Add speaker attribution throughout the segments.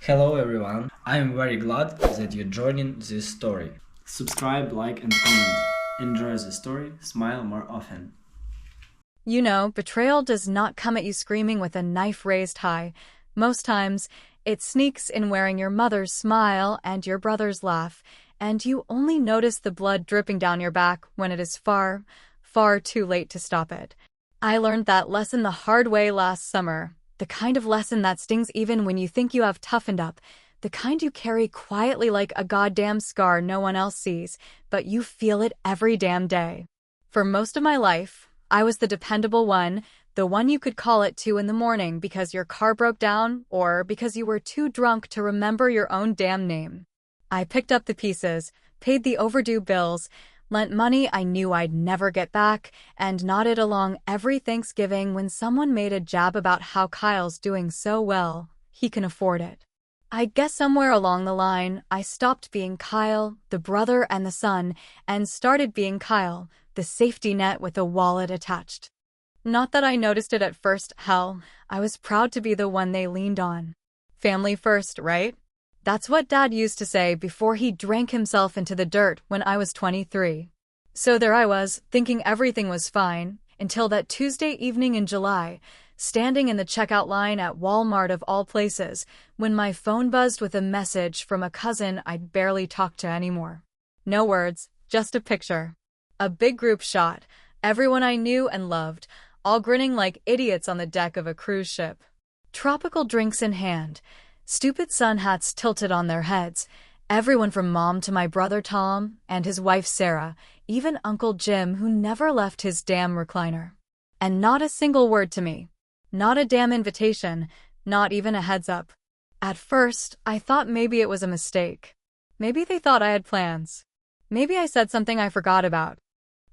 Speaker 1: Hello everyone, I'm very glad that you're joining this story. Subscribe, like and comment. Enjoy the story, smile more often.
Speaker 2: You know, betrayal does not come at you screaming with a knife raised high. Most times, it sneaks in wearing your mother's smile and your brother's laugh, and you only notice the blood dripping down your back when it is far, far too late to stop it. I learned that lesson the hard way last summer, the kind of lesson that stings even when you think you have toughened up, the kind you carry quietly like a goddamn scar no one else sees, but you feel it every damn day. For most of my life, I was the dependable one, the one you could call at 2 in the morning because your car broke down or because you were too drunk to remember your own damn name. I picked up the pieces, paid the overdue bills, lent money I knew I'd never get back, and nodded along every Thanksgiving when someone made a jab about how Kyle's doing so well, he can afford it. I guess somewhere along the line, I stopped being Kyle, the brother and the son, and started being Kyle, the safety net with a wallet attached. Not that I noticed it at first, hell, I was proud to be the one they leaned on. Family first, right? That's what Dad used to say before he drank himself into the dirt when I was 23. So there I was, thinking everything was fine, until that Tuesday evening in July, standing in the checkout line at Walmart of all places, when my phone buzzed with a message from a cousin I'd barely talked to anymore. No words, just a picture. A big group shot, everyone I knew and loved, all grinning like idiots on the deck of a cruise ship. Tropical drinks in hand, stupid sun hats tilted on their heads, everyone from Mom to my brother Tom and his wife Sarah, even Uncle Jim who never left his damn recliner. And not a single word to me. Not a damn invitation, not even a heads up. At first, I thought maybe it was a mistake. Maybe they thought I had plans. Maybe I said something I forgot about.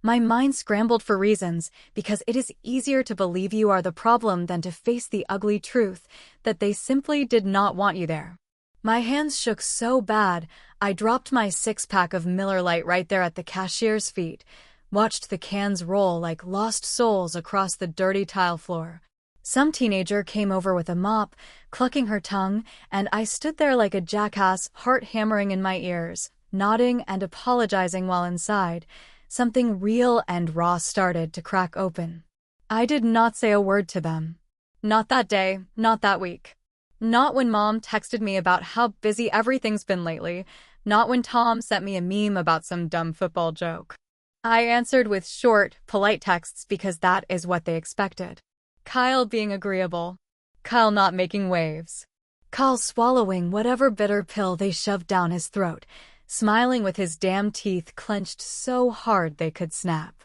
Speaker 2: My mind scrambled for reasons, because it is easier to believe you are the problem than to face the ugly truth that they simply did not want you there. My hands shook so bad, I dropped my six-pack of Miller Lite right there at the cashier's feet, watched the cans roll like lost souls across the dirty tile floor. Some teenager came over with a mop, clucking her tongue, and I stood there like a jackass, heart hammering in my ears, nodding and apologizing while inside. Something real and raw started to crack open. I did not say a word to them. Not that day, not that week. Not when Mom texted me about how busy everything's been lately. Not when Tom sent me a meme about some dumb football joke. I answered with short, polite texts because that is what they expected. Kyle being agreeable. Kyle not making waves. Kyle swallowing whatever bitter pill they shoved down his throat, smiling with his damn teeth clenched so hard they could snap.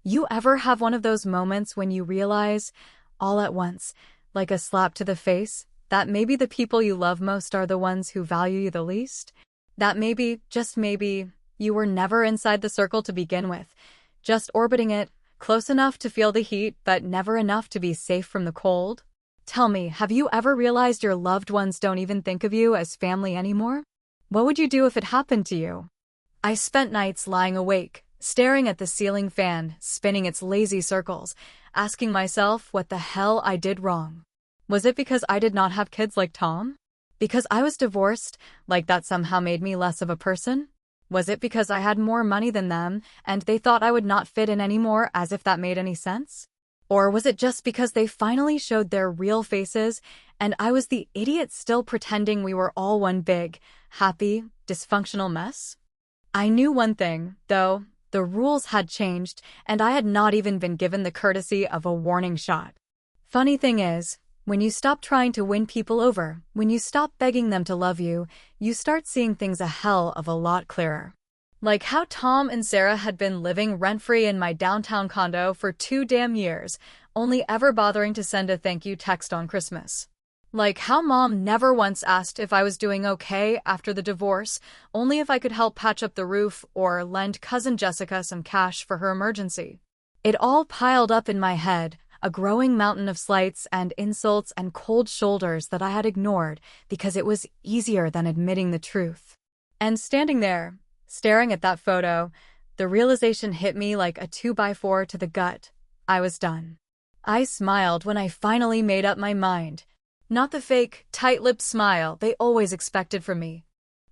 Speaker 2: You ever have one of those moments when you realize, all at once, like a slap to the face, that maybe the people you love most are the ones who value you the least? That maybe, just maybe, you were never inside the circle to begin with, just orbiting it, close enough to feel the heat but never enough to be safe from the cold? Tell me, have you ever realized your loved ones don't even think of you as family anymore? What would you do if it happened to you? I spent nights lying awake, staring at the ceiling fan, spinning its lazy circles, asking myself what the hell I did wrong. Was it because I did not have kids like Tom? Because I was divorced, like that somehow made me less of a person? Was it because I had more money than them, and they thought I would not fit in anymore, as if that made any sense? Or was it just because they finally showed their real faces, and I was the idiot still pretending we were all one big, happy, dysfunctional mess? I knew one thing, though, the rules had changed, and I had not even been given the courtesy of a warning shot. Funny thing is, when you stop trying to win people over, when you stop begging them to love you, you start seeing things a hell of a lot clearer. Like how Tom and Sarah had been living rent-free in my downtown condo for 2 damn years, only ever bothering to send a thank you text on Christmas. Like how Mom never once asked if I was doing okay after the divorce, only if I could help patch up the roof or lend cousin Jessica some cash for her emergency. It all piled up in my head, a growing mountain of slights and insults and cold shoulders that I had ignored because it was easier than admitting the truth. And standing there, staring at that photo, the realization hit me like a 2x4 to the gut. I was done. I smiled when I finally made up my mind. Not the fake, tight-lipped smile they always expected from me.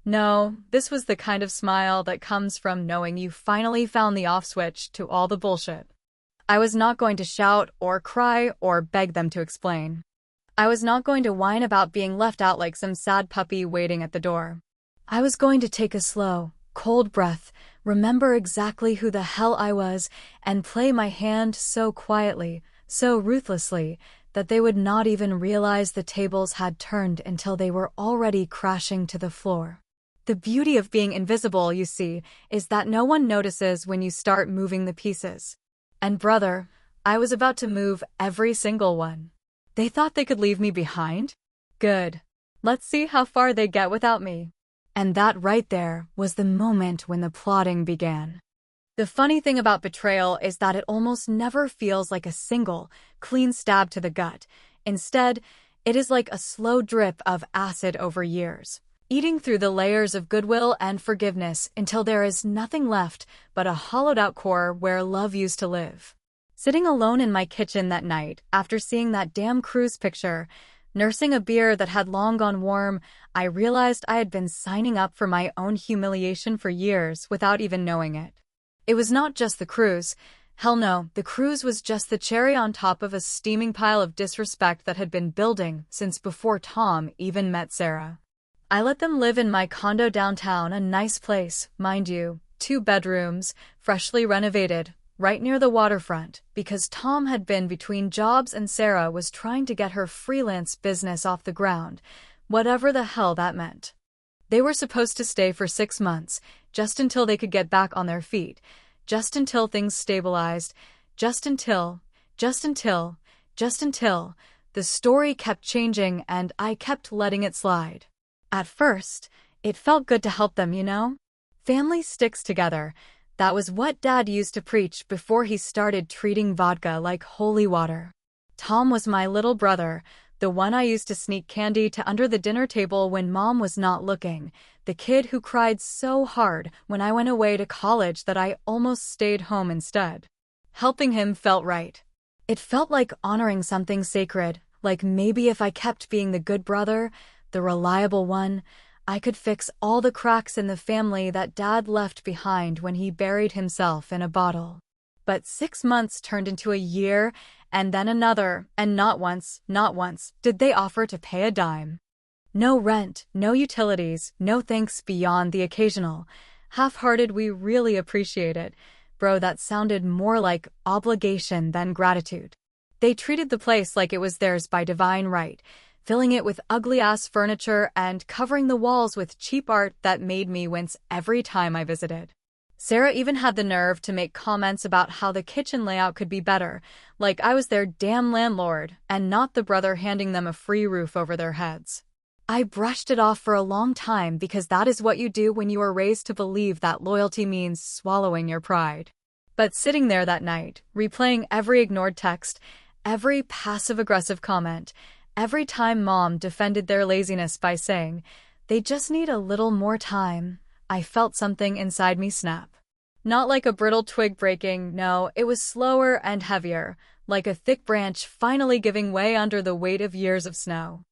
Speaker 2: No, this was the kind of smile that comes from knowing you finally found the off switch to all the bullshit. I was not going to shout or cry or beg them to explain. I was not going to whine about being left out like some sad puppy waiting at the door. I was going to take a slow, cold breath, remember exactly who the hell I was, and play my hand so quietly, so ruthlessly, that they would not even realize the tables had turned until they were already crashing to the floor. The beauty of being invisible, you see, is that no one notices when you start moving the pieces. And brother, I was about to move every single one. They thought they could leave me behind? Good. Let's see how far they get without me. And that right there was the moment when the plotting began. The funny thing about betrayal is that it almost never feels like a single, clean stab to the gut. Instead, it is like a slow drip of acid over years, eating through the layers of goodwill and forgiveness until there is nothing left but a hollowed-out core where love used to live. Sitting alone in my kitchen that night, after seeing that damn cruise picture, nursing a beer that had long gone warm, I realized I had been signing up for my own humiliation for years without even knowing it. It was not just the cruise. Hell no, the cruise was just the cherry on top of a steaming pile of disrespect that had been building since before Tom even met Sarah. I let them live in my condo downtown, a nice place, mind you, 2 bedrooms, freshly renovated, right near the waterfront, because Tom had been between jobs and Sarah was trying to get her freelance business off the ground, whatever the hell that meant. They were supposed to stay for 6 months, just until they could get back on their feet, just until things stabilized, just until, the story kept changing and I kept letting it slide. At first, it felt good to help them, you know? Family sticks together. That was what Dad used to preach before he started treating vodka like holy water. Tom was my little brother, the one I used to sneak candy to under the dinner table when Mom was not looking, the kid who cried so hard when I went away to college that I almost stayed home instead. Helping him felt right. It felt like honoring something sacred, like maybe if I kept being the good brother, the reliable one, I could fix all the cracks in the family that Dad left behind when he buried himself in a bottle. But 6 months turned into a year, and then another, and not once did they offer to pay a dime. No rent, no utilities, no thanks beyond the occasional. Half-hearted, we really appreciate it. Bro, that sounded more like obligation than gratitude. They treated the place like it was theirs by divine right, filling it with ugly-ass furniture and covering the walls with cheap art that made me wince every time I visited. Sarah even had the nerve to make comments about how the kitchen layout could be better, like I was their damn landlord and not the brother handing them a free roof over their heads. I brushed it off for a long time because that is what you do when you are raised to believe that loyalty means swallowing your pride. But sitting there that night, replaying every ignored text, every passive-aggressive comment, every time Mom defended their laziness by saying, "They just need a little more time," I felt something inside me snap. Not like a brittle twig breaking, no, it was slower and heavier, like a thick branch finally giving way under the weight of years of snow.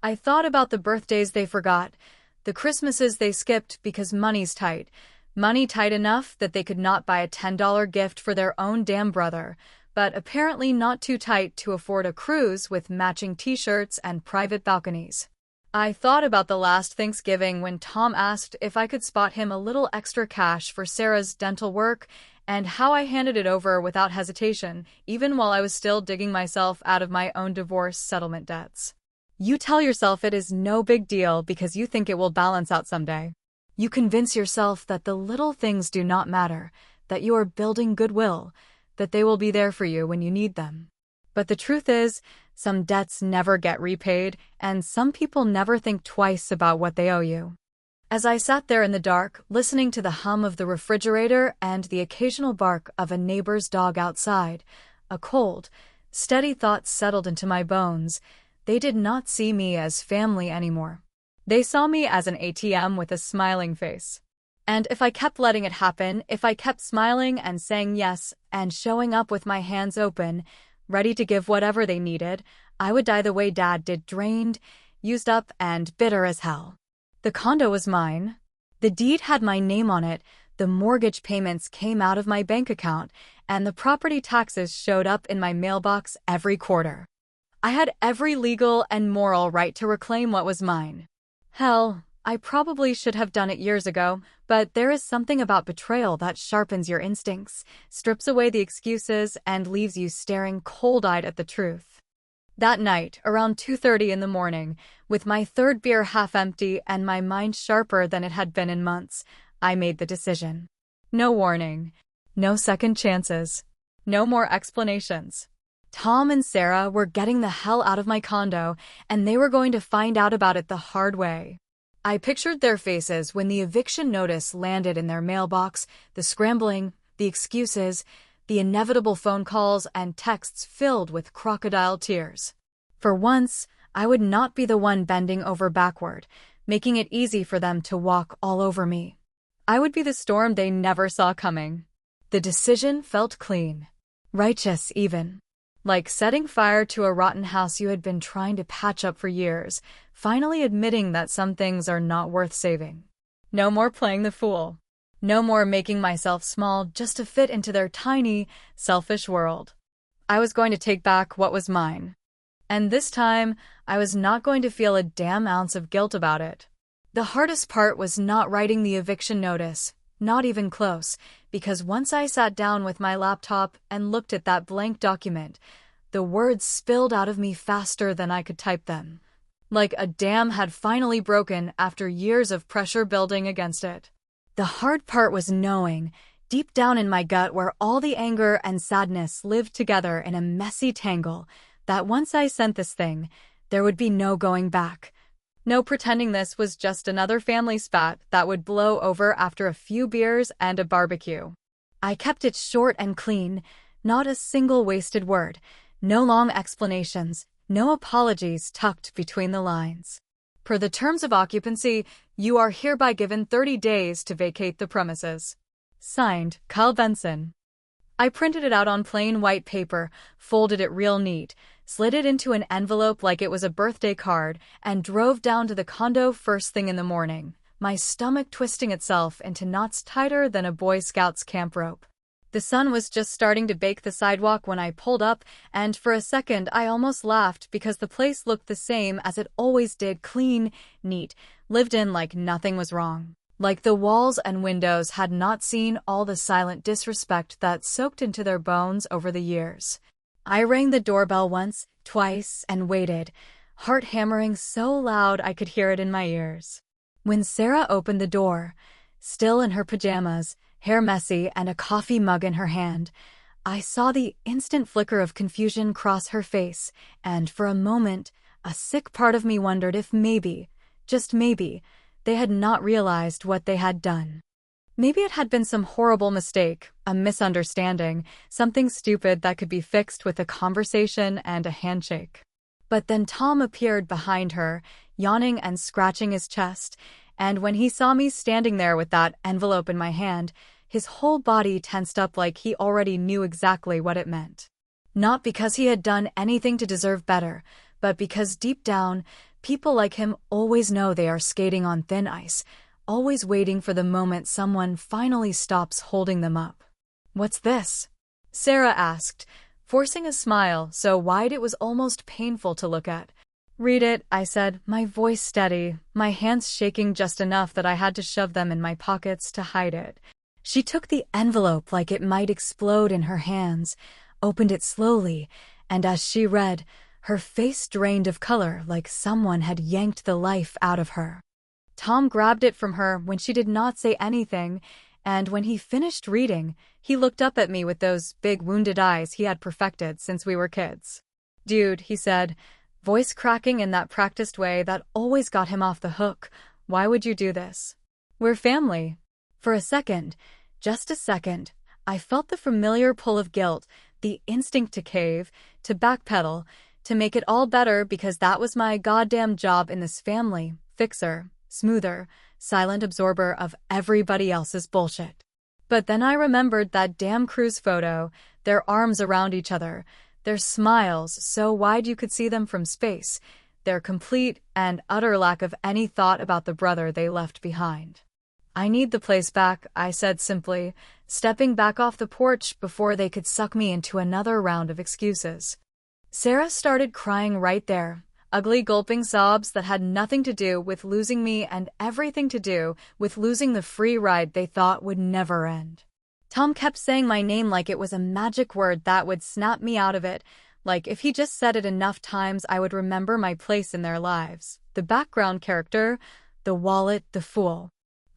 Speaker 2: I thought about the birthdays they forgot, the Christmases they skipped because money's tight. Money tight enough that they could not buy a $10 gift for their own damn brother, but apparently not too tight to afford a cruise with matching t-shirts and private balconies. I thought about the last Thanksgiving when Tom asked if I could spot him a little extra cash for Sarah's dental work and how I handed it over without hesitation, even while I was still digging myself out of my own divorce settlement debts. You tell yourself it is no big deal because you think it will balance out someday. You convince yourself that the little things do not matter, that you are building goodwill, that they will be there for you when you need them. But the truth is, some debts never get repaid, and some people never think twice about what they owe you. As I sat there in the dark, listening to the hum of the refrigerator and the occasional bark of a neighbor's dog outside, a cold, steady thought settled into my bones. They did not see me as family anymore. They saw me as an ATM with a smiling face. And if I kept letting it happen, if I kept smiling and saying yes and showing up with my hands open, ready to give whatever they needed, I would die the way Dad did, drained, used up, and bitter as hell. The condo was mine. The deed had my name on it, the mortgage payments came out of my bank account, and the property taxes showed up in my mailbox every quarter. I had every legal and moral right to reclaim what was mine. Hell, I probably should have done it years ago, but there is something about betrayal that sharpens your instincts, strips away the excuses, and leaves you staring cold-eyed at the truth. That night, around 2:30 in the morning, with my third beer half empty and my mind sharper than it had been in months, I made the decision. No warning. No second chances. No more explanations. Tom and Sarah were getting the hell out of my condo, and they were going to find out about it the hard way. I pictured their faces when the eviction notice landed in their mailbox, the scrambling, the excuses, the inevitable phone calls and texts filled with crocodile tears. For once, I would not be the one bending over backward, making it easy for them to walk all over me. I would be the storm they never saw coming. The decision felt clean. Righteous, even. Like setting fire to a rotten house you had been trying to patch up for years, finally admitting that some things are not worth saving. No more playing the fool. No more making myself small just to fit into their tiny, selfish world. I was going to take back what was mine. And this time, I was not going to feel a damn ounce of guilt about it. The hardest part was not writing the eviction notice, not even close, because once I sat down with my laptop and looked at that blank document, the words spilled out of me faster than I could type them. Like a dam had finally broken after years of pressure building against it. The hard part was knowing, deep down in my gut where all the anger and sadness lived together in a messy tangle, that once I sent this thing, there would be no going back. No pretending this was just another family spat that would blow over after a few beers and a barbecue. I kept it short and clean, not a single wasted word, no long explanations, no apologies tucked between the lines. Per the terms of occupancy, you are hereby given 30 days to vacate the premises. Signed, Kyle Benson. I printed it out on plain white paper, folded it real neat, slid it into an envelope like it was a birthday card, and drove down to the condo first thing in the morning, my stomach twisting itself into knots tighter than a Boy Scouts camp rope. The sun was just starting to bake the sidewalk when I pulled up, and for a second I almost laughed because the place looked the same as it always did, clean, neat, lived in like nothing was wrong. Like the walls and windows had not seen all the silent disrespect that soaked into their bones over the years. I rang the doorbell once, twice, and waited, heart hammering so loud I could hear it in my ears. When Sarah opened the door, still in her pajamas, hair messy, and a coffee mug in her hand, I saw the instant flicker of confusion cross her face, and for a moment, a sick part of me wondered if maybe, just maybe, they had not realized what they had done. Maybe it had been some horrible mistake, a misunderstanding, something stupid that could be fixed with a conversation and a handshake. But then Tom appeared behind her, yawning and scratching his chest, and when he saw me standing there with that envelope in my hand, his whole body tensed up like he already knew exactly what it meant. Not because he had done anything to deserve better, but because deep down, people like him always know they are skating on thin ice, always waiting for the moment someone finally stops holding them up. "What's this?" Sarah asked, forcing a smile so wide it was almost painful to look at. "Read it," I said, my voice steady, my hands shaking just enough that I had to shove them in my pockets to hide it. She took the envelope like it might explode in her hands, opened it slowly, and as she read, her face drained of color like someone had yanked the life out of her. Tom grabbed it from her when she did not say anything, and when he finished reading, he looked up at me with those big wounded eyes he had perfected since we were kids. "Dude," he said, voice cracking in that practiced way that always got him off the hook, "why would you do this? We're family." For a second, just a second, I felt the familiar pull of guilt, the instinct to cave, to backpedal, to make it all better because that was my goddamn job in this family, fixer, smoother, silent absorber of everybody else's bullshit. But then I remembered that damn cruise photo, their arms around each other, their smiles so wide you could see them from space, their complete and utter lack of any thought about the brother they left behind. "I need the place back," I said simply, stepping back off the porch before they could suck me into another round of excuses. Sarah started crying right there, ugly gulping sobs that had nothing to do with losing me and everything to do with losing the free ride they thought would never end. Tom kept saying my name like it was a magic word that would snap me out of it, like if he just said it enough times I would remember my place in their lives. The background character, the wallet, the fool.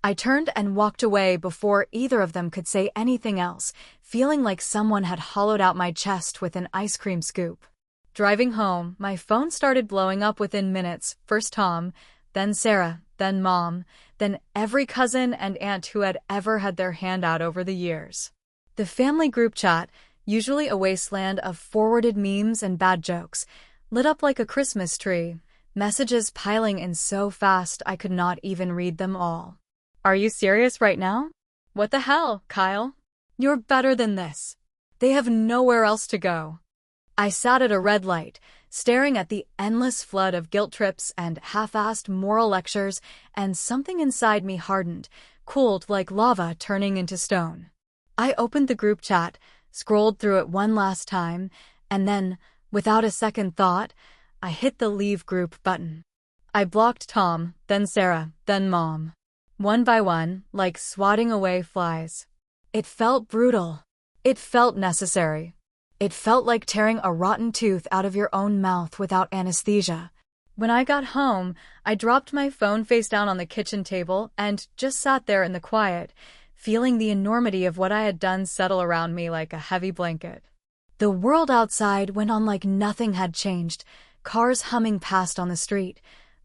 Speaker 2: I turned and walked away before either of them could say anything else, feeling like someone had hollowed out my chest with an ice cream scoop. Driving home, my phone started blowing up within minutes. First Tom, then Sarah, then Mom, then every cousin and aunt who had ever had their hand out over the years. The family group chat, usually a wasteland of forwarded memes and bad jokes, lit up like a Christmas tree, messages piling in so fast I could not even read them all. "Are you serious right now? What the hell, Kyle? You're better than this. They have nowhere else to go." I sat at a red light, staring at the endless flood of guilt trips and half-assed moral lectures, and something inside me hardened, cooled like lava turning into stone. I opened the group chat, scrolled through it one last time, and then, without a second thought, I hit the leave group button. I blocked Tom, then Sarah, then Mom. One by one, like swatting away flies. It felt brutal. It felt necessary. It felt like tearing a rotten tooth out of your own mouth without anesthesia. When I got home, I dropped my phone face down on the kitchen table and just sat there in the quiet, feeling the enormity of what I had done settle around me like a heavy blanket. The world outside went on like nothing had changed, cars humming past on the street,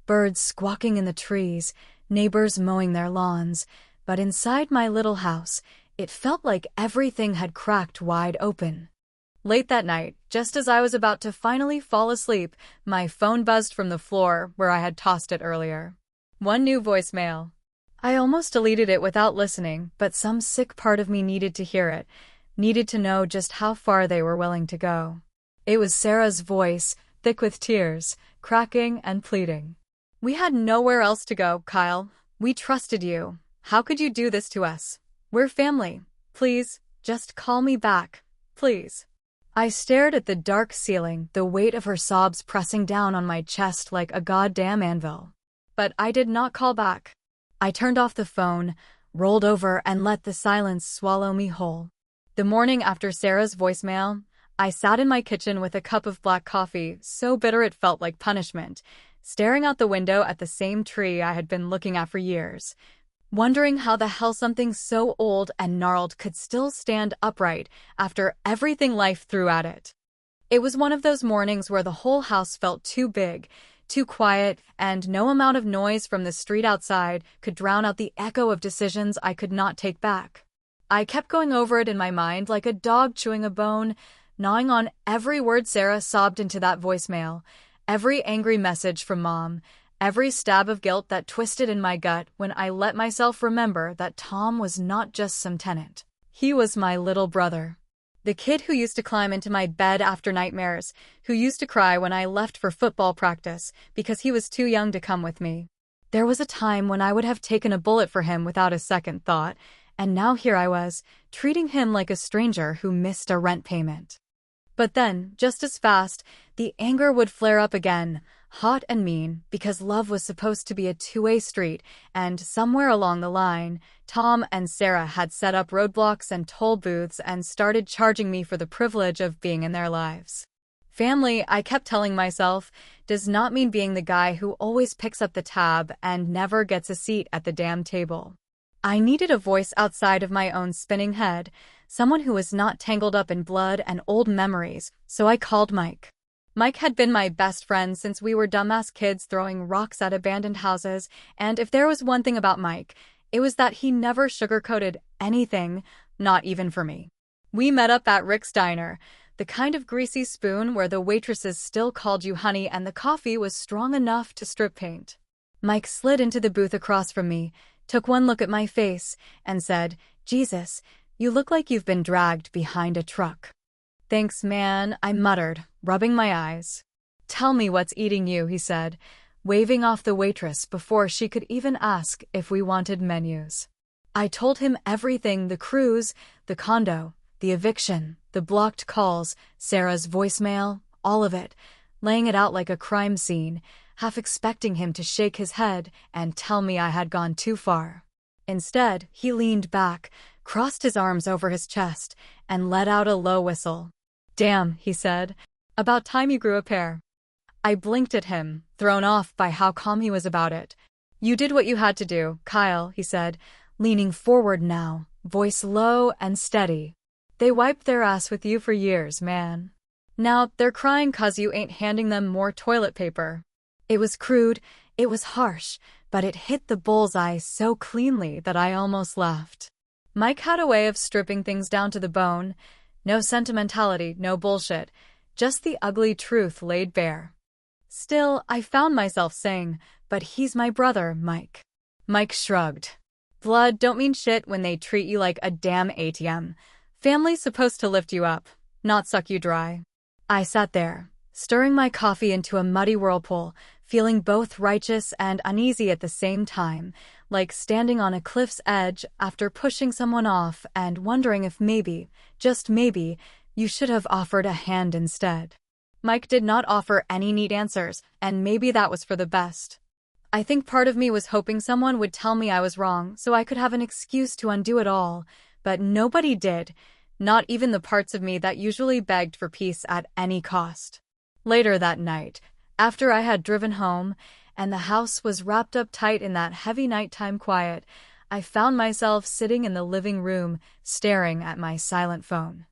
Speaker 2: birds squawking in the trees, neighbors mowing their lawns, but inside my little house, it felt like everything had cracked wide open. Late that night, just as I was about to finally fall asleep, my phone buzzed from the floor where I had tossed it earlier. One new voicemail. I almost deleted it without listening, but some sick part of me needed to hear it, needed to know just how far they were willing to go. It was Sarah's voice, thick with tears, cracking and pleading. "We had nowhere else to go, Kyle. We trusted you. How could you do this to us? We're family. Please, just call me back. Please." I stared at the dark ceiling, the weight of her sobs pressing down on my chest like a goddamn anvil. But I did not call back. I turned off the phone, rolled over, and let the silence swallow me whole. The morning after Sarah's voicemail, I sat in my kitchen with a cup of black coffee, so bitter it felt like punishment, staring out the window at the same tree I had been looking at for years, wondering how the hell something so old and gnarled could still stand upright after everything life threw at it. It was one of those mornings where the whole house felt too big, too quiet, and no amount of noise from the street outside could drown out the echo of decisions I could not take back. I kept going over it in my mind like a dog chewing a bone, gnawing on every word Sarah sobbed into that voicemail, every angry message from Mom, every stab of guilt that twisted in my gut when I let myself remember that Tom was not just some tenant. He was my little brother. The kid who used to climb into my bed after nightmares, who used to cry when I left for football practice because he was too young to come with me. There was a time when I would have taken a bullet for him without a second thought, and now here I was, treating him like a stranger who missed a rent payment. But then, just as fast, the anger would flare up again, hot and mean, because love was supposed to be a two-way street, and somewhere along the line, Tom and Sarah had set up roadblocks and toll booths and started charging me for the privilege of being in their lives. Family, I kept telling myself, does not mean being the guy who always picks up the tab and never gets a seat at the damn table. I needed a voice outside of my own spinning head, someone who was not tangled up in blood and old memories, so I called Mike. Mike had been my best friend since we were dumbass kids throwing rocks at abandoned houses, and if there was one thing about Mike, it was that he never sugarcoated anything, not even for me. We met up at Rick's Diner, the kind of greasy spoon where the waitresses still called you honey and the coffee was strong enough to strip paint. Mike slid into the booth across from me, took one look at my face, and said, "Jesus, you look like you've been dragged behind a truck." Thanks, man, I muttered, rubbing my eyes. Tell me what's eating you, he said, waving off the waitress before she could even ask if we wanted menus. I told him everything: the cruise, the condo, the eviction, the blocked calls, Sarah's voicemail, all of it, laying it out like a crime scene, half expecting him to shake his head and tell me I had gone too far. Instead, he leaned back, crossed his arms over his chest, and let out a low whistle. Damn, he said. About time you grew a pair. I blinked at him, thrown off by how calm he was about it. You did what you had to do, Kyle, he said, leaning forward now, voice low and steady. They wiped their ass with you for years, man. Now they're crying 'cause you ain't handing them more toilet paper. It was crude, it was harsh, but it hit the bullseye so cleanly that I almost laughed. Mike had a way of stripping things down to the bone. No sentimentality, no bullshit, just the ugly truth laid bare. Still, I found myself saying, but he's my brother, Mike. Mike shrugged. Blood don't mean shit when they treat you like a damn ATM. Family's supposed to lift you up, not suck you dry. I sat there, stirring my coffee into a muddy whirlpool, feeling both righteous and uneasy at the same time, like standing on a cliff's edge after pushing someone off and wondering if maybe, just maybe, you should have offered a hand instead. Mike did not offer any neat answers, and maybe that was for the best. I think part of me was hoping someone would tell me I was wrong so I could have an excuse to undo it all, but nobody did, not even the parts of me that usually begged for peace at any cost. Later that night, after I had driven home, and the house was wrapped up tight in that heavy nighttime quiet, I found myself sitting in the living room, staring at my silent phone.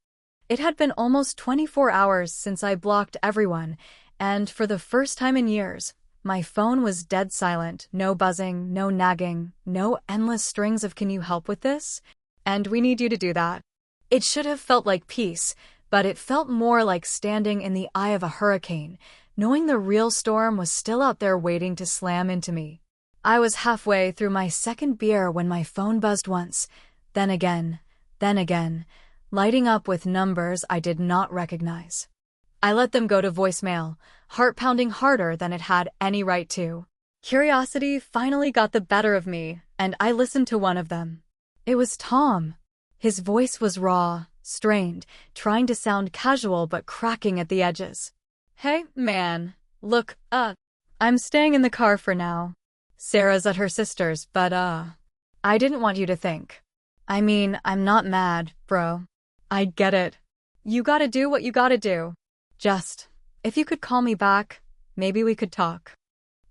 Speaker 2: It had been almost 24 hours since I blocked everyone, and for the first time in years, my phone was dead silent, no buzzing, no nagging, no endless strings of "can you help with this? And we need you to do that." It should have felt like peace, but it felt more like standing in the eye of a hurricane, knowing the real storm was still out there waiting to slam into me. I was halfway through my second beer when my phone buzzed once, then again, lighting up with numbers I did not recognize. I let them go to voicemail, heart pounding harder than it had any right to. Curiosity finally got the better of me, and I listened to one of them. It was Tom. His voice was raw, strained, trying to sound casual but cracking at the edges. Hey, man. Look, I'm staying in the car for now. Sarah's at her sister's, but, I didn't want you to think. I mean, I'm not mad, bro. I get it. You gotta do what you gotta do. Just, if you could call me back, maybe we could talk.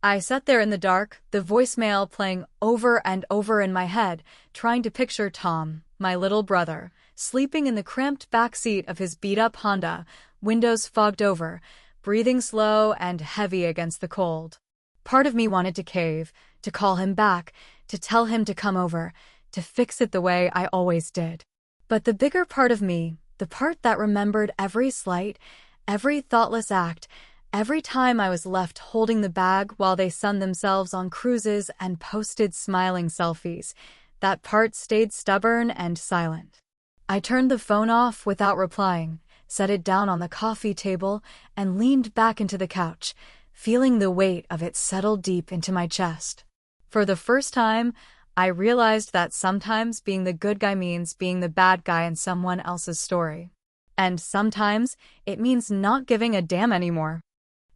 Speaker 2: I sat there in the dark, the voicemail playing over and over in my head, trying to picture Tom, my little brother, sleeping in the cramped back seat of his beat-up Honda, windows fogged over, breathing slow and heavy against the cold. Part of me wanted to cave, to call him back, to tell him to come over, to fix it the way I always did. But the bigger part of me, the part that remembered every slight, every thoughtless act, every time I was left holding the bag while they sunned themselves on cruises and posted smiling selfies, that part stayed stubborn and silent. I turned the phone off without replying, set it down on the coffee table, and leaned back into the couch, feeling the weight of it settle deep into my chest. For the first time, I realized that sometimes being the good guy means being the bad guy in someone else's story. And sometimes it means not giving a damn anymore.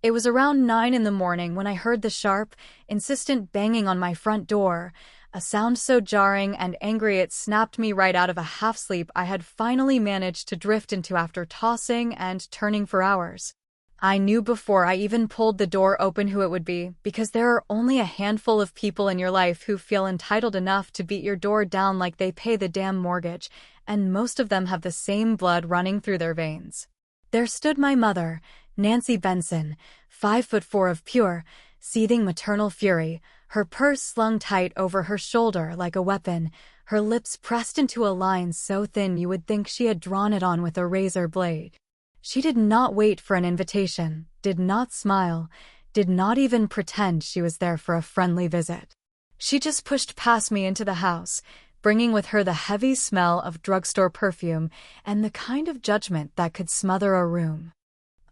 Speaker 2: It was around 9 in the morning when I heard the sharp, insistent banging on my front door, a sound so jarring and angry it snapped me right out of a half-sleep I had finally managed to drift into after tossing and turning for hours. I knew before I even pulled the door open who it would be, because there are only a handful of people in your life who feel entitled enough to beat your door down like they pay the damn mortgage, and most of them have the same blood running through their veins. There stood my mother, Nancy Benson, 5'4" of pure, seething maternal fury, her purse slung tight over her shoulder like a weapon, her lips pressed into a line so thin you would think she had drawn it on with a razor blade. She did not wait for an invitation, did not smile, did not even pretend she was there for a friendly visit. She just pushed past me into the house, bringing with her the heavy smell of drugstore perfume and the kind of judgment that could smother a room.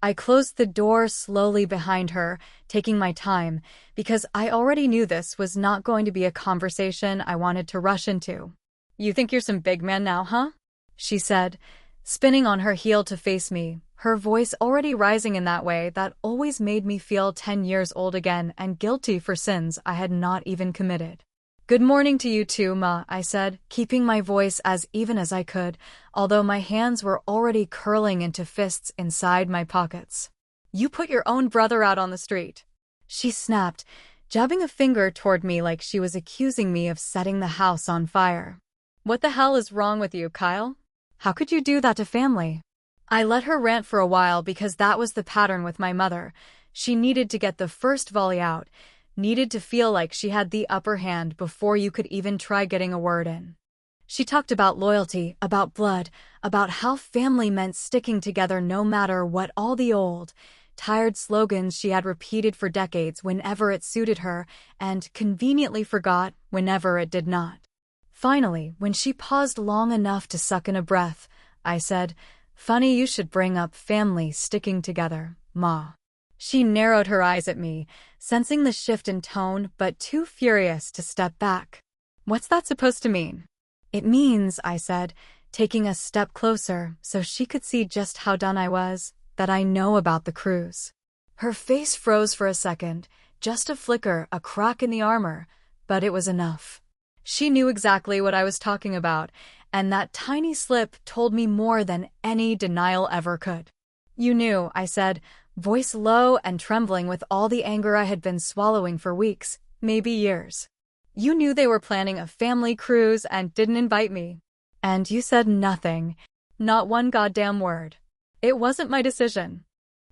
Speaker 2: I closed the door slowly behind her, taking my time, because I already knew this was not going to be a conversation I wanted to rush into. "You think you're some big man now, huh?" she said, spinning on her heel to face me, her voice already rising in that way that always made me feel 10 years old again and guilty for sins I had not even committed. "Good morning to you too, Ma," I said, keeping my voice as even as I could, although my hands were already curling into fists inside my pockets. "You put your own brother out on the street," she snapped, jabbing a finger toward me like she was accusing me of setting the house on fire. "What the hell is wrong with you, Kyle? How could you do that to family?" I let her rant for a while because that was the pattern with my mother. She needed to get the first volley out, needed to feel like she had the upper hand before you could even try getting a word in. She talked about loyalty, about blood, about how family meant sticking together no matter what, all the old, tired slogans she had repeated for decades whenever it suited her and conveniently forgot whenever it did not. Finally, when she paused long enough to suck in a breath, I said, "Funny you should bring up family sticking together, Ma." She narrowed her eyes at me, sensing the shift in tone but too furious to step back. "What's that supposed to mean?" "It means," I said, taking a step closer so she could see just how done I was, "that I know about the cruise." Her face froze for a second, just a flicker, a crack in the armor, but it was enough. She knew exactly what I was talking about, and that tiny slip told me more than any denial ever could. "You knew," I said, voice low and trembling with all the anger I had been swallowing for weeks, maybe years. "You knew they were planning a family cruise and didn't invite me. And you said nothing, not one goddamn word. It wasn't my decision,"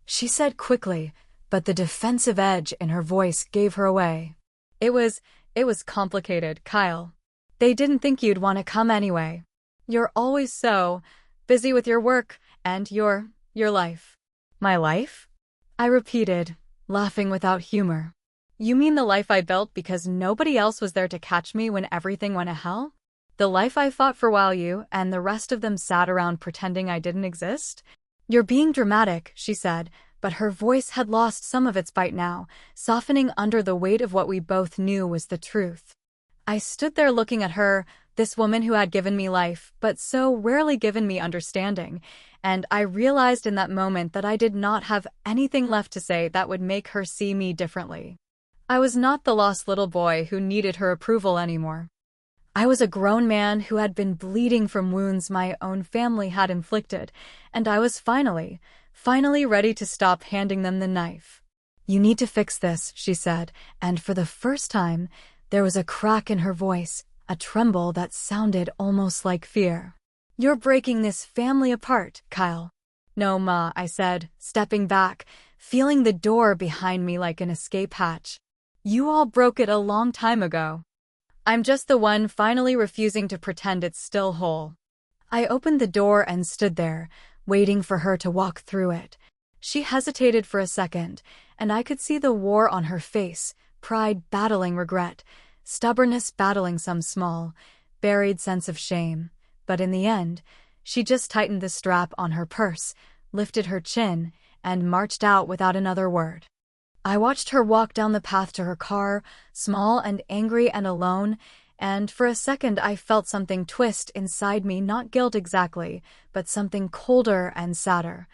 Speaker 2: she said quickly, but the defensive edge in her voice gave her away. It was complicated, Kyle. They didn't think you'd want to come anyway. You're always so busy with your work and your life." "My life?" I repeated, laughing without humor. "You mean the life I built because nobody else was there to catch me when everything went to hell? The life I fought for while you and the rest of them sat around pretending I didn't exist?" "You're being dramatic," she said, but her voice had lost some of its bite now, softening under the weight of what we both knew was the truth. I stood there looking at her, this woman who had given me life, but so rarely given me understanding, and I realized in that moment that I did not have anything left to say that would make her see me differently. I was not the lost little boy who needed her approval anymore. I was a grown man who had been bleeding from wounds my own family had inflicted, and I was finally ready to stop handing them the knife. "You need to fix this," she said, and for the first time, there was a crack in her voice, a tremble that sounded almost like fear. "You're breaking this family apart, Kyle." "No, Ma," I said, stepping back, feeling the door behind me like an escape hatch. "You all broke it a long time ago. I'm just the one finally refusing to pretend it's still whole." I opened the door and stood there, waiting for her to walk through it. She hesitated for a second, and I could see the war on her face, pride battling regret, stubbornness battling some small, buried sense of shame. But in the end, she just tightened the strap on her purse, lifted her chin, and marched out without another word. I watched her walk down the path to her car, small and angry and alone, and for a second I felt something twist inside me, not guilt exactly, but something colder and sadder.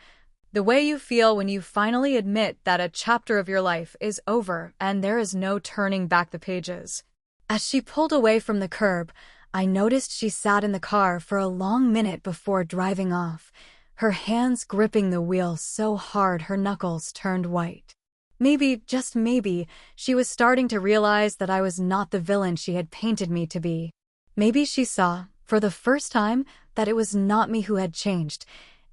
Speaker 2: The way you feel when you finally admit that a chapter of your life is over and there is no turning back the pages. As she pulled away from the curb, I noticed she sat in the car for a long minute before driving off, her hands gripping the wheel so hard her knuckles turned white. Maybe, just maybe, she was starting to realize that I was not the villain she had painted me to be. Maybe she saw, for the first time, that it was not me who had changed.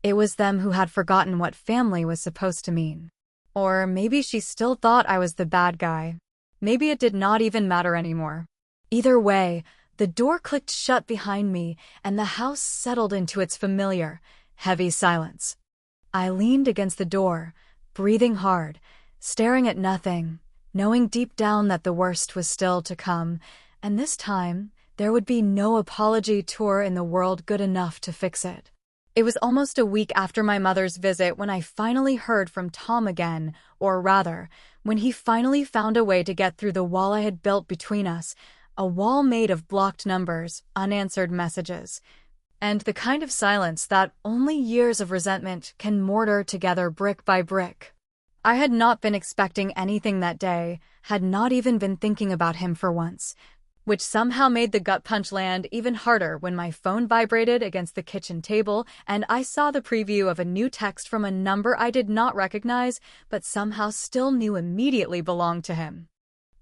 Speaker 2: It was them who had forgotten what family was supposed to mean. Or maybe she still thought I was the bad guy. Maybe it did not even matter anymore. Either way, the door clicked shut behind me, and the house settled into its familiar, heavy silence. I leaned against the door, breathing hard, staring at nothing, knowing deep down that the worst was still to come, and this time, there would be no apology tour in the world good enough to fix it. It was almost a week after my mother's visit when I finally heard from Tom again, or rather, when he finally found a way to get through the wall I had built between us, a wall made of blocked numbers, unanswered messages, and the kind of silence that only years of resentment can mortar together brick by brick. I had not been expecting anything that day, had not even been thinking about him for once, which somehow made the gut punch land even harder when my phone vibrated against the kitchen table and I saw the preview of a new text from a number I did not recognize but somehow still knew immediately belonged to him.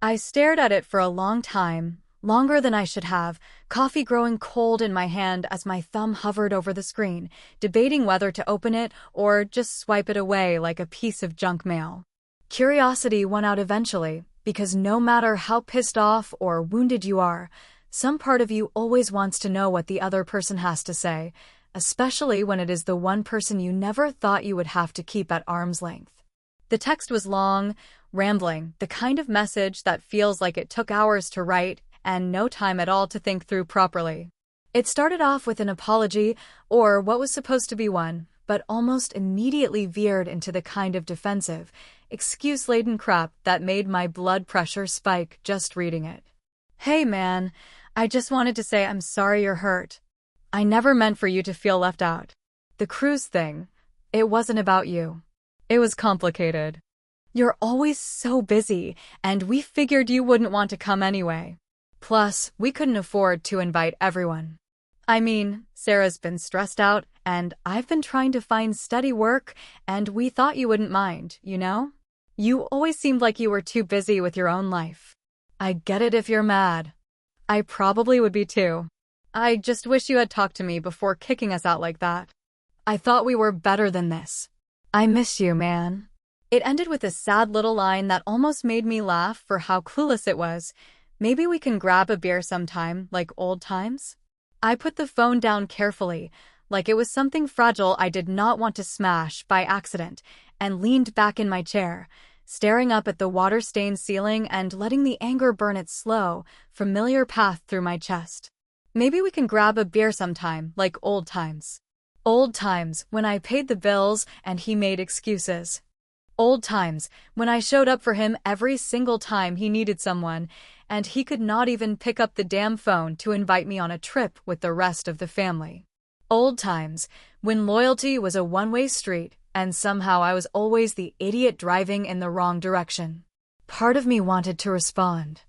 Speaker 2: I stared at it for a long time, longer than I should have, coffee growing cold in my hand as my thumb hovered over the screen, debating whether to open it or just swipe it away like a piece of junk mail. Curiosity won out eventually, because no matter how pissed off or wounded you are, some part of you always wants to know what the other person has to say, especially when it is the one person you never thought you would have to keep at arm's length. The text was long, rambling, the kind of message that feels like it took hours to write and no time at all to think through properly. It started off with an apology, or what was supposed to be one, but almost immediately veered into the kind of defensive, excuse-laden crap that made my blood pressure spike just reading it. Hey man, I just wanted to say I'm sorry you're hurt. I never meant for you to feel left out. The cruise thing, it wasn't about you. It was complicated. You're always so busy, and we figured you wouldn't want to come anyway. Plus, we couldn't afford to invite everyone. I mean, Sarah's been stressed out, and I've been trying to find steady work, and we thought you wouldn't mind, you know? You always seemed like you were too busy with your own life. I get it if you're mad. I probably would be too. I just wish you had talked to me before kicking us out like that. I thought we were better than this. I miss you, man. It ended with a sad little line that almost made me laugh for how clueless it was. Maybe we can grab a beer sometime, like old times? I put the phone down carefully, like it was something fragile I did not want to smash by accident, and leaned back in my chair, staring up at the water-stained ceiling and letting the anger burn its slow, familiar path through my chest. Maybe we can grab a beer sometime, like old times. Old times, when I paid the bills and he made excuses. Old times, when I showed up for him every single time he needed someone, and he could not even pick up the damn phone to invite me on a trip with the rest of the family. Old times, when loyalty was a one-way street, and somehow I was always the idiot driving in the wrong direction. Part of me wanted to respond.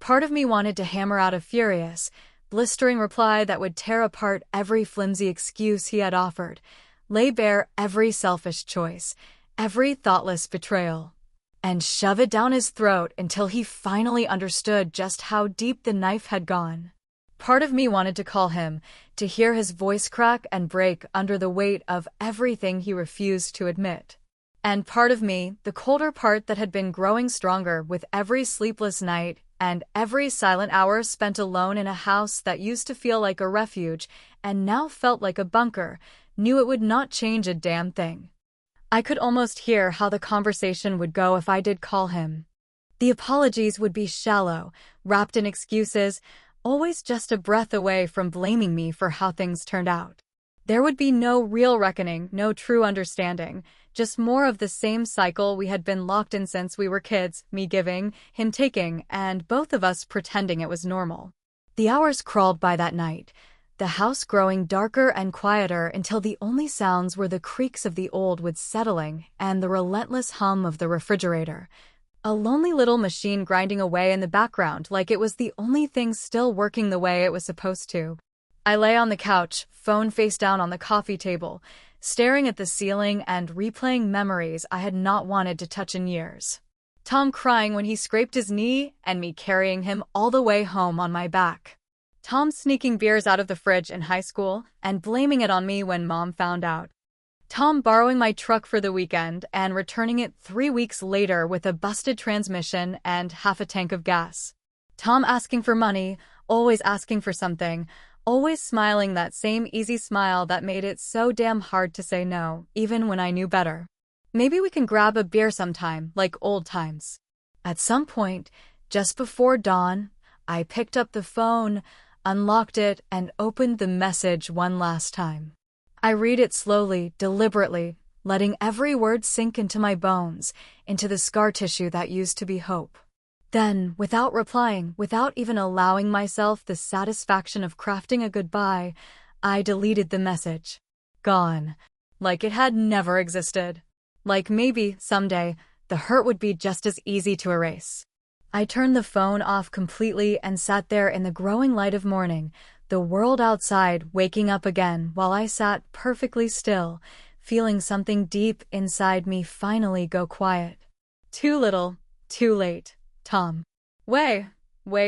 Speaker 2: Part of me wanted to hammer out a furious, blistering reply that would tear apart every flimsy excuse he had offered, lay bare every selfish choice, every thoughtless betrayal, and shove it down his throat until he finally understood just how deep the knife had gone. Part of me wanted to call him, to hear his voice crack and break under the weight of everything he refused to admit. And part of me, the colder part that had been growing stronger with every sleepless night and every silent hour spent alone in a house that used to feel like a refuge and now felt like a bunker, knew it would not change a damn thing. I could almost hear how the conversation would go if I did call him. The apologies would be shallow, wrapped in excuses, always just a breath away from blaming me for how things turned out. There would be no real reckoning, no true understanding, just more of the same cycle we had been locked in since we were kids, me giving, him taking, and both of us pretending it was normal. The hours crawled by that night, the house growing darker and quieter until the only sounds were the creaks of the old wood settling and the relentless hum of the refrigerator. A lonely little machine grinding away in the background like it was the only thing still working the way it was supposed to. I lay on the couch, phone face down on the coffee table, staring at the ceiling and replaying memories I had not wanted to touch in years. Tom crying when he scraped his knee and me carrying him all the way home on my back. Tom sneaking beers out of the fridge in high school and blaming it on me when Mom found out. Tom borrowing my truck for the weekend and returning it 3 weeks later with a busted transmission and half a tank of gas. Tom asking for money, always asking for something, always smiling that same easy smile that made it so damn hard to say no, even when I knew better. Maybe we can grab a beer sometime, like old times. At some point, just before dawn, I picked up the phone, unlocked it, and opened the message one last time. I read it slowly, deliberately, letting every word sink into my bones, into the scar tissue that used to be hope. Then, without replying, without even allowing myself the satisfaction of crafting a goodbye, I deleted the message. Gone. Like it had never existed. Like maybe, someday, the hurt would be just as easy to erase. I turned the phone off completely and sat there in the growing light of morning, the world outside waking up again while I sat perfectly still, feeling something deep inside me finally go quiet. Too little, too late, Tom. Way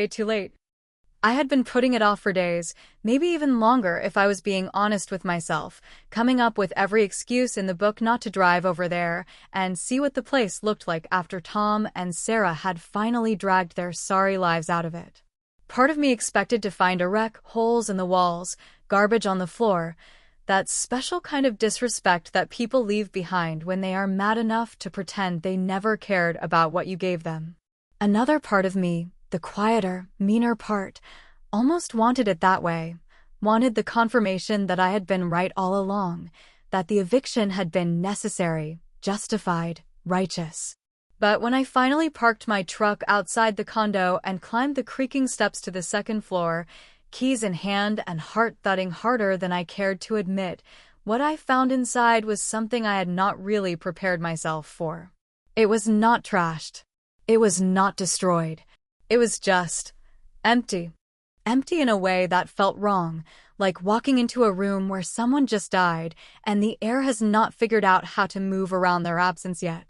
Speaker 2: too late. I had been putting it off for days, maybe even longer if I was being honest with myself, coming up with every excuse in the book not to drive over there and see what the place looked like after Tom and Sarah had finally dragged their sorry lives out of it. Part of me expected to find a wreck, holes in the walls, garbage on the floor, that special kind of disrespect that people leave behind when they are mad enough to pretend they never cared about what you gave them. Another part of me, the quieter, meaner part, almost wanted it that way, wanted the confirmation that I had been right all along, that the eviction had been necessary, justified, righteous. But when I finally parked my truck outside the condo and climbed the creaking steps to the second floor, keys in hand and heart thudding harder than I cared to admit, what I found inside was something I had not really prepared myself for. It was not trashed. It was not destroyed. It was just empty. Empty in a way that felt wrong, like walking into a room where someone just died and the air has not figured out how to move around their absence yet.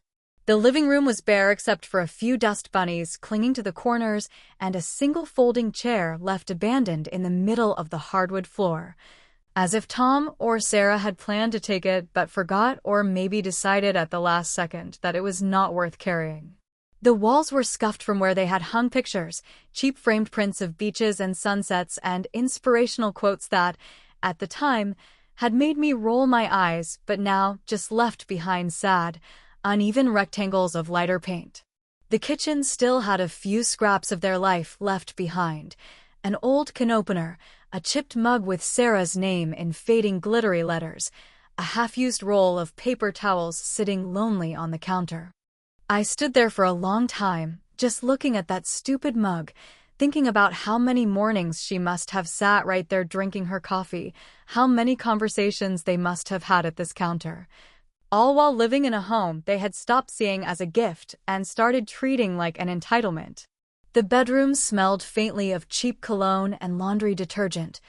Speaker 2: The living room was bare except for a few dust bunnies clinging to the corners and a single folding chair left abandoned in the middle of the hardwood floor, as if Tom or Sarah had planned to take it but forgot or maybe decided at the last second that it was not worth carrying. The walls were scuffed from where they had hung pictures, cheap framed prints of beaches and sunsets and inspirational quotes that, at the time, had made me roll my eyes but now just left behind sad, uneven rectangles of lighter paint. The kitchen still had a few scraps of their life left behind, an old can opener, a chipped mug with Sarah's name in fading glittery letters, a half-used roll of paper towels sitting lonely on the counter. I stood there for a long time, just looking at that stupid mug, thinking about how many mornings she must have sat right there drinking her coffee, how many conversations they must have had at this counter. All while living in a home they had stopped seeing as a gift and started treating like an entitlement. The bedroom smelled faintly of cheap cologne and laundry detergent,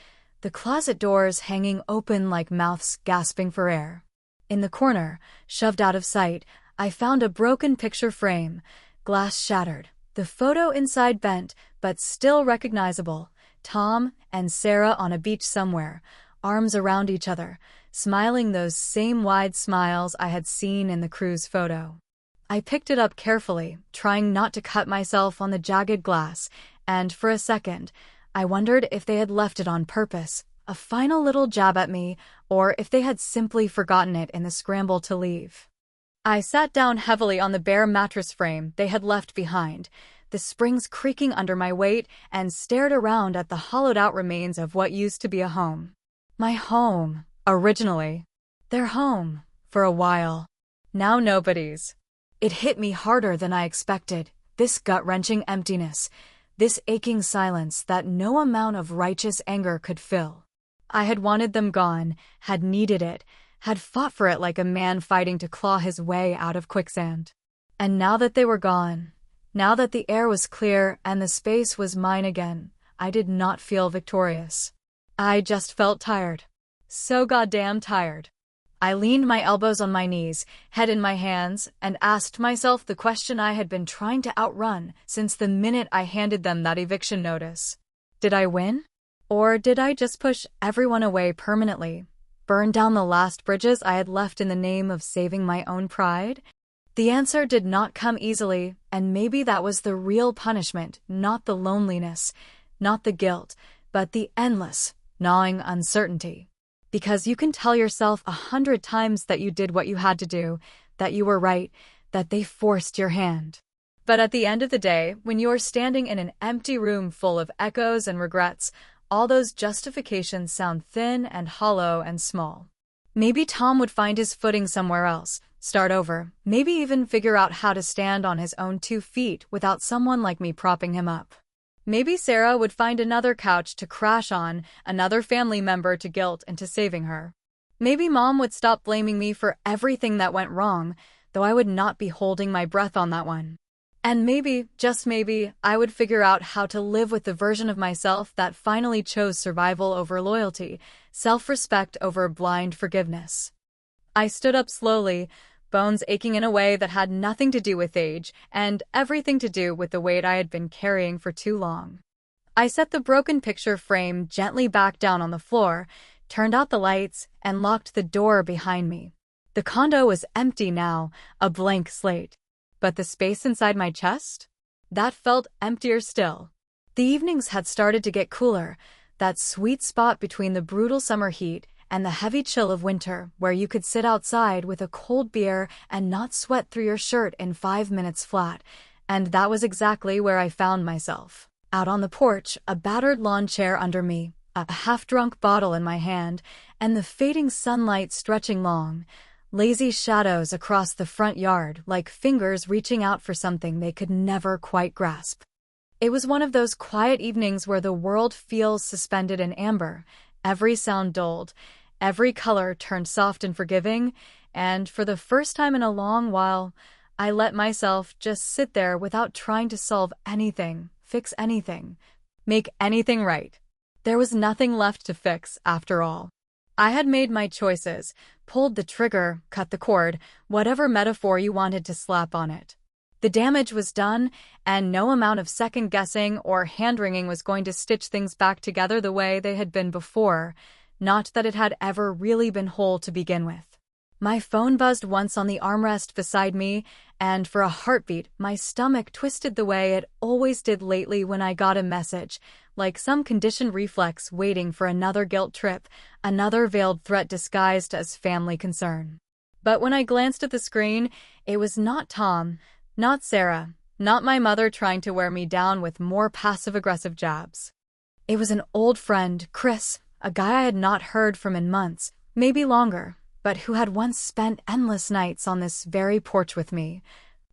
Speaker 2: the closet doors hanging open like mouths gasping for air. In the corner, shoved out of sight, I found a broken picture frame, glass shattered, the photo inside bent but still recognizable, Tom and Sarah on a beach somewhere, arms around each other, smiling those same wide smiles I had seen in the cruise photo. I picked it up carefully, trying not to cut myself on the jagged glass, and for a second, I wondered if they had left it on purpose, a final little jab at me, or if they had simply forgotten it in the scramble to leave. I sat down heavily on the bare mattress frame they had left behind, the springs creaking under my weight, and stared around at the hollowed-out remains of what used to be a home. My home, originally. Their home, for a while. Now nobody's. It hit me harder than I expected, this gut-wrenching emptiness, this aching silence that no amount of righteous anger could fill. I had wanted them gone, had needed it, had fought for it like a man fighting to claw his way out of quicksand. And now that they were gone, now that the air was clear and the space was mine again, I did not feel victorious. I just felt tired. So goddamn tired. I leaned my elbows on my knees, head in my hands, and asked myself the question I had been trying to outrun since the minute I handed them that eviction notice. Did I win? Or did I just push everyone away permanently? Burn down the last bridges I had left in the name of saving my own pride? The answer did not come easily, and maybe that was the real punishment, not the loneliness, not the guilt, but the endless, gnawing uncertainty. Because you can tell yourself 100 times that you did what you had to do, that you were right, that they forced your hand. But at the end of the day, when you are standing in an empty room full of echoes and regrets, all those justifications sound thin and hollow and small. Maybe Tom would find his footing somewhere else, start over, maybe even figure out how to stand on his own 2 feet without someone like me propping him up. Maybe Sarah would find another couch to crash on, another family member to guilt into saving her. Maybe Mom would stop blaming me for everything that went wrong, though I would not be holding my breath on that one. And maybe, just maybe, I would figure out how to live with the version of myself that finally chose survival over loyalty, self-respect over blind forgiveness. I stood up slowly, bones aching in a way that had nothing to do with age and everything to do with the weight I had been carrying for too long. I set the broken picture frame gently back down on the floor, turned out the lights, and locked the door behind me. The condo was empty now, a blank slate. But the space inside my chest? That felt emptier still. The evenings had started to get cooler, that sweet spot between the brutal summer heat and the heavy chill of winter where you could sit outside with a cold beer and not sweat through your shirt in 5 minutes flat, and that was exactly where I found myself. Out on the porch, a battered lawn chair under me, a half-drunk bottle in my hand, and the fading sunlight stretching long, lazy shadows across the front yard like fingers reaching out for something they could never quite grasp. It was one of those quiet evenings where the world feels suspended in amber, every sound dulled, every color turned soft and forgiving, and for the first time in a long while, I let myself just sit there without trying to solve anything, fix anything, make anything right. There was nothing left to fix, after all. I had made my choices, pulled the trigger, cut the cord, whatever metaphor you wanted to slap on it. The damage was done, and no amount of second-guessing or hand-wringing was going to stitch things back together the way they had been before, not that it had ever really been whole to begin with. My phone buzzed once on the armrest beside me, and for a heartbeat, my stomach twisted the way it always did lately when I got a message, like some conditioned reflex waiting for another guilt trip, another veiled threat disguised as family concern. But when I glanced at the screen, it was not Tom, not Sarah, not my mother trying to wear me down with more passive-aggressive jabs. It was an old friend, Chris, a guy I had not heard from in months, maybe longer, but who had once spent endless nights on this very porch with me,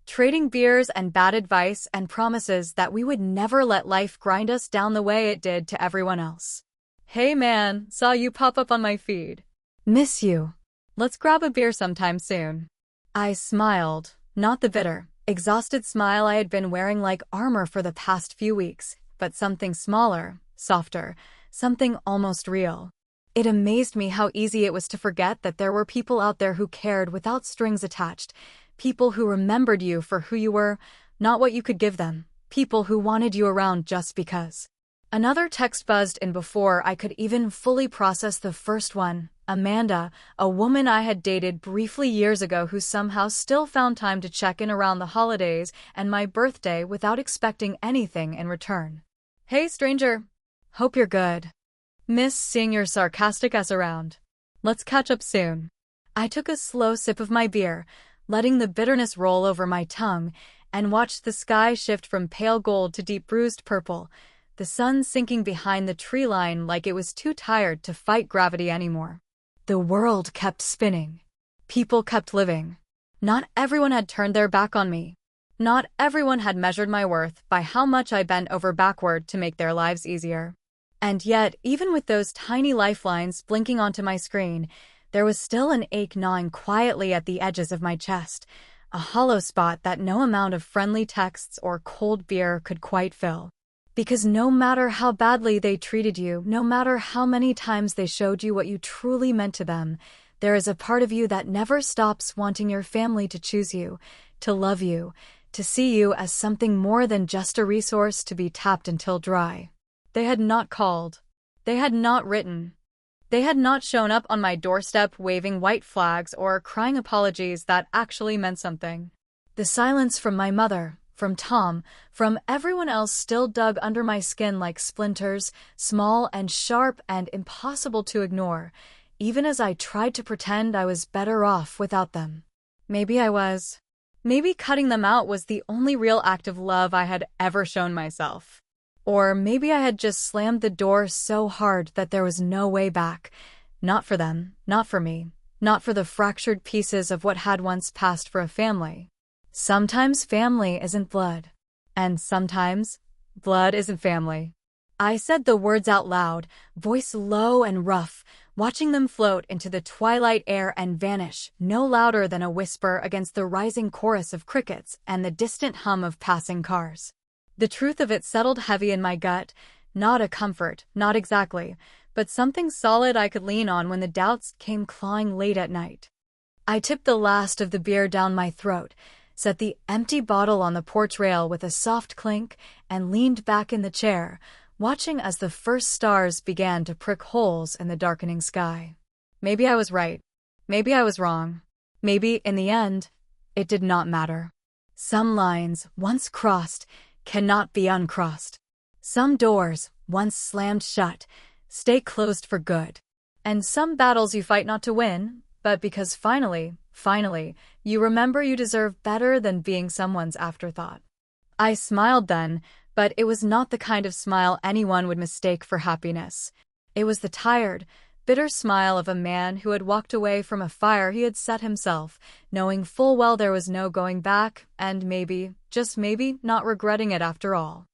Speaker 2: trading beers and bad advice and promises that we would never let life grind us down the way it did to everyone else. Hey man, saw you pop up on my feed. Miss you. Let's grab a beer sometime soon. I smiled, not the bitter, exhausted smile I had been wearing like armor for the past few weeks, but something smaller, softer, something almost real. It amazed me how easy it was to forget that there were people out there who cared without strings attached, people who remembered you for who you were, not what you could give them, people who wanted you around just because. Another text buzzed in before I could even fully process the first one. Amanda, a woman I had dated briefly years ago who somehow still found time to check in around the holidays and my birthday without expecting anything in return. Hey stranger. Hope you're good. Miss seeing your sarcastic ass around. Let's catch up soon. I took a slow sip of my beer, letting the bitterness roll over my tongue, and watched the sky shift from pale gold to deep bruised purple, the sun sinking behind the tree line like it was too tired to fight gravity anymore. The world kept spinning. People kept living. Not everyone had turned their back on me. Not everyone had measured my worth by how much I bent over backward to make their lives easier. And yet, even with those tiny lifelines blinking onto my screen, there was still an ache gnawing quietly at the edges of my chest, a hollow spot that no amount of friendly texts or cold beer could quite fill. Because no matter how badly they treated you, no matter how many times they showed you what you truly meant to them, there is a part of you that never stops wanting your family to choose you, to love you, to see you as something more than just a resource to be tapped until dry. They had not called. They had not written. They had not shown up on my doorstep waving white flags or crying apologies that actually meant something. The silence from my mother, from Tom, from everyone else still dug under my skin like splinters, small and sharp and impossible to ignore, even as I tried to pretend I was better off without them. Maybe I was. Maybe cutting them out was the only real act of love I had ever shown myself. Or maybe I had just slammed the door so hard that there was no way back. Not for them, not for me, not for the fractured pieces of what had once passed for a family. Sometimes family isn't blood. And sometimes blood isn't family. I said the words out loud, voice low and rough, watching them float into the twilight air and vanish, no louder than a whisper against the rising chorus of crickets and the distant hum of passing cars. The truth of it settled heavy in my gut, not a comfort, not exactly, but something solid I could lean on when the doubts came clawing late at night. I tipped the last of the beer down my throat, set the empty bottle on the porch rail with a soft clink, and leaned back in the chair, watching as the first stars began to prick holes in the darkening sky. Maybe I was right. Maybe I was wrong. Maybe, in the end, it did not matter. Some lines, once crossed, cannot be uncrossed. Some doors, once slammed shut, stay closed for good. And some battles you fight not to win, but because finally, you remember you deserve better than being someone's afterthought. I smiled then, but it was not the kind of smile anyone would mistake for happiness. It was the tired, bitter smile of a man who had walked away from a fire he had set himself, knowing full well there was no going back, and maybe, just maybe, not regretting it after all.